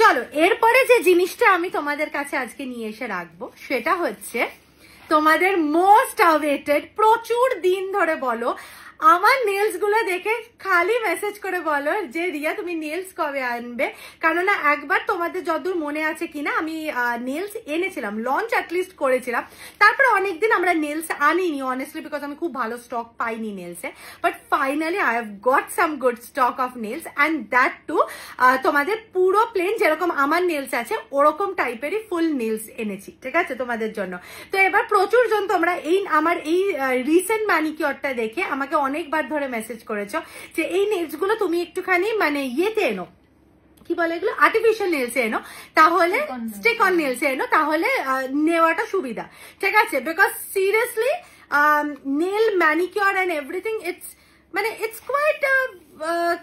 চলো এরপরে যে জিনিসটা আমি তোমাদের কাছে আজকে নিয়ে এসে রাখবো সেটা হচ্ছে তোমাদের মোস্ট অ্যাওয়েটেড, প্রচুর দিন ধরে বলো, আমার নেলস গুলো দেখে খালি মেসেজ করে বলো যে রিয়া তুমি নেলস কবে আনবে। কেননা একবার তোমাদের যতদূর মনে আছে কিনা আমি নেলস এনেছিলাম, লঞ্চ অ্যাটলিস্ট করেছিলাম, তারপরে অনেকদিন আমরা নেলস আনিনি অনেস্টলি, বিকজ আমি খুব ভালো স্টক পাইনি নেলসে। But finally I have got some good stock of nails and that too তোমাদের পুরো প্লেন যেরকম আমার নেলস আছে ওরকম টাইপেরই ফুল নেলস এনেছি, ঠিক আছে, তোমাদের জন্য। তো এবার প্রচুর জন তোমরা আমার এই রিসেন্ট ম্যানিকিওরটা দেখে আমাকে অনেকবার ধরে মেসেজ করেছো যে এই নেলস গুলো তুমি একটুখানি মানে ইয়েতে এনো, কি বলে এগুলো, আর্টিফিশিয়াল নেলস এনো, তাহলে স্টিক অন নেলস এনো, তাহলে নেওয়াটা সুবিধা, ঠিক আছে। Because seriously nail manicure and everything it's quite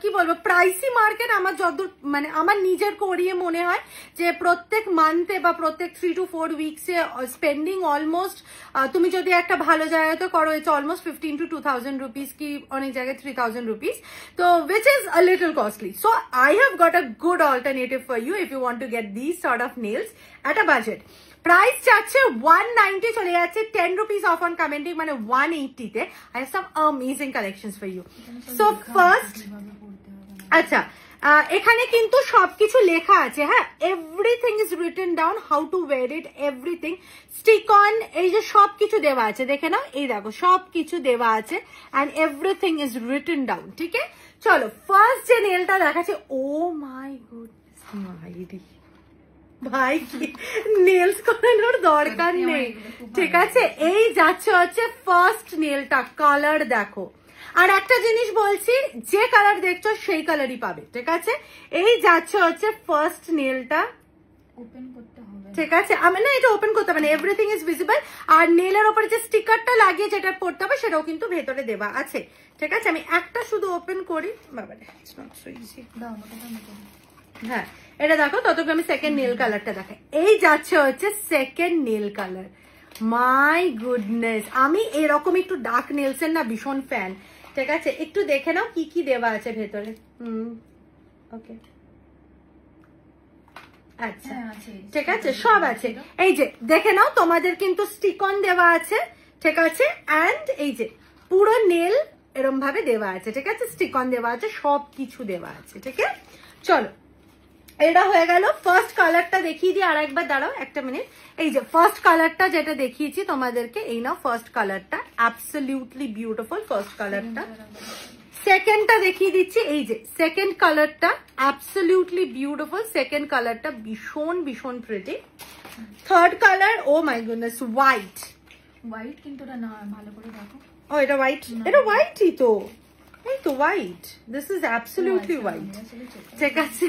কি বলবো প্রাইসি মার্কেট। আমার যতদূর মানে আমার নিজের করিয়ে মনে হয় যে প্রত্যেক মান্থে বা প্রত্যেক 3 to 4 উইকসে স্পেন্ডিং অলমোস্ট, তুমি যদি একটা ভালো জায়গাতে করো ইটস অলমোস্ট 15 to 2000 রুপিস, কি অনেক জায়গায় 3000 রুপিস, তো which is a little costly. So I have got a good alternative for you if you want to get this sort of nails at a budget. Price চাচ্ছে 190, চলে যাচ্ছে 10 rupees of on commenting, মানে 180 তে। I have some amazing collections for you. So first, আচ্ছা এখানে কিন্তু সবকিছু লেখা আছে, হ্যাঁ, everything is written down, how to wear it, everything, stick on, এই যে সবকিছু দেওয়া আছে, দেখে নাও, এই দেখো সবকিছু দেওয়া আছে and everything is written down, ঠিক আছে। চলো ফার্স্ট যে নেলটা দেখাচ্ছে, ও মাই গুডনেস মাইরি ভাই, নেলস করানোর দরকার নেই, ঠিক আছে। এই যাচ্ছে হচ্ছে ফার্স্ট নেলটা, কালার দেখো। আর একটা জিনিস বলছি, যে কালার দেখছো সেই কালারই পাবে, ঠিক আছে। এই যাচ্ছে হচ্ছে ফার্স্ট নেলটা, ওপেন করতে হবে, ঠিক আছে। আমি না এটা ওপেন করতে হবে না, এভরিথিং ইজ ভিজিবল। আর নেলের ওপরে যে স্টিকারটা লাগিয়ে যেটা পড়তে হবে সেটাও কিন্তু ভেতরে দেওয়া আছে, ঠিক আছে। আমি একটা শুধু ওপেন করি, বাবারে ইটস নট সো ইজি। হ্যাঁ এটা দেখো, ততক্ষণ আমি সেকেন্ড নেল কালারটা দেখাই। এই যাচ্ছে হচ্ছে second nail colour, my goodness. আমি এরকম একটু ডার্ক নেলসের না ভীষণ ফ্যান, ঠিক আছে। একটু দেখে নাও কি কি দেওয়া আছে ভেতরে। ওকে আচ্ছা ঠিক আছে, সব আছে। এই যে দেখে নাও, তোমাদের কিন্তু স্টিক অন দেওয়া আছে, ঠিক আছে। অ্যান্ড এই যে পুরো নেল এরম ভাবে দেওয়া আছে, ঠিক আছে, স্টিক অন দেওয়া আছে, সবকিছু দেওয়া আছে, ঠিক আছে। চলো এটা হয়ে গেল। ফার্স্ট কালারটা দেখিয়ে দিই আর একবার, দাঁড়াও একটা মিনিট। এই যে ফার্স্ট কালারটা যেটা দেখিয়েছি তোমাদেরকে, এই নাও ফার্স্ট কালারটা, অ্যাবসলিউটলি বিউটিফুল ফার্স্ট কালারটা। সেকেন্ডটা দেখিয়ে দিচ্ছি, এই যে সেকেন্ড কালারটা, অ্যাবসলিউটলি বিউটিফুল সেকেন্ড কালারটা, ভীষণ ভীষণ pretty. Third colour, oh my goodness, white, white কিন্তু এটা না, ভালো করে দেখো। ও এটা হোয়াইট, এটা হোয়াইটই তো, এই তো white, this is absolutely white, ঠিক আছে,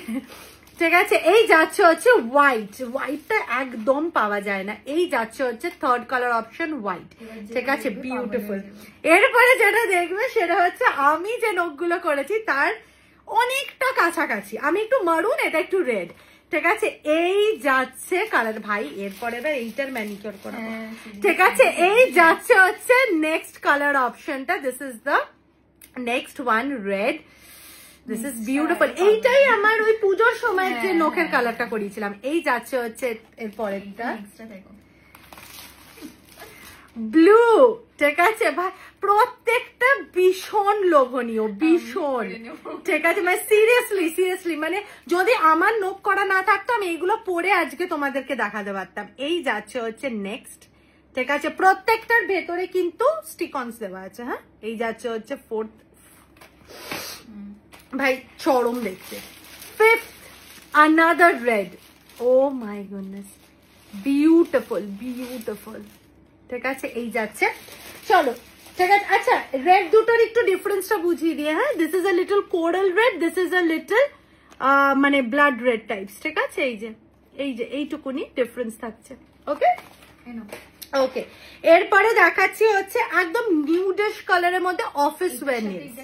ঠিক আছে। এই যাচ্ছে হচ্ছে হোয়াইট, হোয়াইটটা একদম পাওয়া যায় না। এই যাচ্ছে হচ্ছে থার্ড কালার অপশন হোয়াইট, ঠিক আছে, বিউটিফুল। এরপরে যেটা দেখবে সেটা হচ্ছে আমি যে নখগুলো করেছি তার অনেকটা কাছাকাছি, আমি একটু মারুন, এটা একটু রেড, ঠিক আছে। এই যাচ্ছে কালার, ভাই এরপরে এবার এইটার ম্যানিকিওর করা, ঠিক আছে। এই যাচ্ছে হচ্ছে নেক্সট কালার অপশনটা, this is the next one, red, this is beautiful. এইটাই আমার ওই পুজোর সময় যে নখের কালারটা করিয়েছিলাম। এই যাচ্ছে হচ্ছে এরপরেরটা ব্লু, ঠিক আছে। ভাই প্রত্যেকটা ভীষণ লোভনীয়, ভীষণ, ঠিক আছে। মানে সিরিয়াসলি সিরিয়াসলি, মানে যদি আমার নখ করা না থাকতো আমি এইগুলো পরে আজকে তোমাদেরকে দেখাতে পারতাম। এই যাচ্ছে হচ্ছে নেক্সট, ঠিক আছে। প্রত্যেকটার ভেতরে কিন্তু স্টিকনস দেওয়া আছে, হ্যাঁ। এই যাচ্ছে হচ্ছে ফোর্থ, ভাই চরম দেখছে। Fifth, another red, oh my goodness, beautiful beautiful, ঠিক আছে। এই যাচ্ছে, চলো ঠিক আছে। আচ্ছা রেড দুটোর একটু ডিফারেন্সটা বুঝিয়ে দিয়ে, হ্যাঁ। This is a little coral red, this is a little মানে ব্লাড রেড টাইপস, ঠিক আছে। এই যে এইটুকুনি ডিফারেন্স থাকছে, ওকে ওকে। এরপরে দেখাচ্ছি হচ্ছে একদম নিউডিশ কালারের মধ্যে অফিস ওয়্যার নেলস।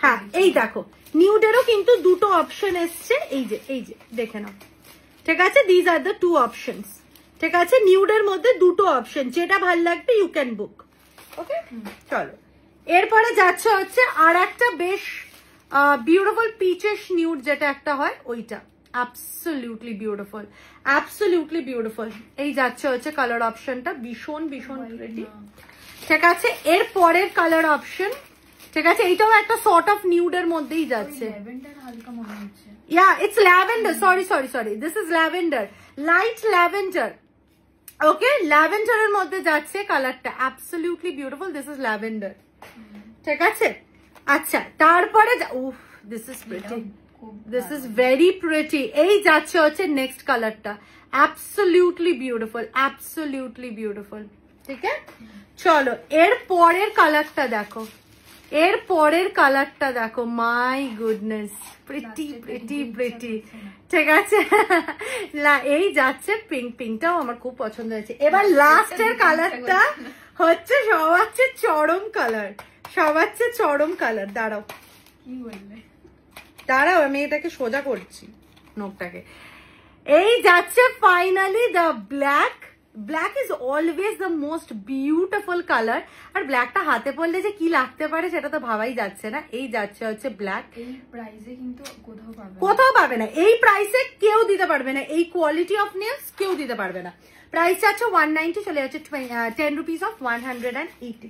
হ্যাঁ এই দেখো, নিউডেরও কিন্তু দুটো অপশন এসছে, এই যে দেখে নাও, ঠিক আছে। These are the two options, ঠিক আছে। নিউডের মধ্যে দুটো অপশন, যেটা ভাল লাগবে ইউ ক্যান বুক, ওকে। চলো এরপরে যাচ্ছে হচ্ছে আর একটা বেশ বিউটিফুল পিচেস নিউড যেটা একটা হয় ওইটা, অ্যাবসলিউটলি বিউটিফুল, অ্যাবসলিউটলি বিউটিফুল। এই যাচ্ছে হচ্ছে কালার অপশনটা, ভীষণ ভীষণ প্রিটি। ঠিক আছে, এর পরের কালার অপশন, ঠিক আছে, এইটাও একটা সর্ট অফ নিউডের মধ্যেই যাচ্ছে। Yeah, it's lavender. Sorry. This is lavender. Light lavender. Okay, lavender এর মধ্যে যাচ্ছে কালারটা, absolutely beautiful. This is lavender. ঠিক আছে, আচ্ছা তারপরে this is pretty. This is very pretty. এই যাচ্ছে হচ্ছে নেক্সট কালারটা, absolutely beautiful, absolutely beautiful. ঠিক আছে, চলো এর পরের কালারটা দেখো, এর পরের কালারটা দেখো, my goodness, pretty pretty pretty. ঠিক আছে, এই যাচ্ছে পিঙ্ক, পিঙ্কটাও আমার খুব পছন্দ হয়েছে। এবার লাস্টের কালারটা হচ্ছে সবার চেয়ে চরম কালার, সবার চেয়ে চরম কালার। দাঁড়াও কি বললে, দাঁড়াও আমি এটাকে সোজা করছি নোকটাকে। এই যাচ্ছে finally the black. Black is always the most beautiful colour, আর ব্ল্যাকটা হাতে পড়লে যে কি লাগতে পারে সেটা তো ভাবাই যাচ্ছে না। এই যাচ্ছে হচ্ছে ব্ল্যাক। এই প্রাইসে কিন্তু কোথাও পাবে না, এই প্রাইসে কেউ দিতে পারবে না, এই কোয়ালিটি অফ নেলস কেউ দিতে পারবে না। প্রাইস যাচ্ছে 190, চলে যাচ্ছে 10 রুপিস অফ 180।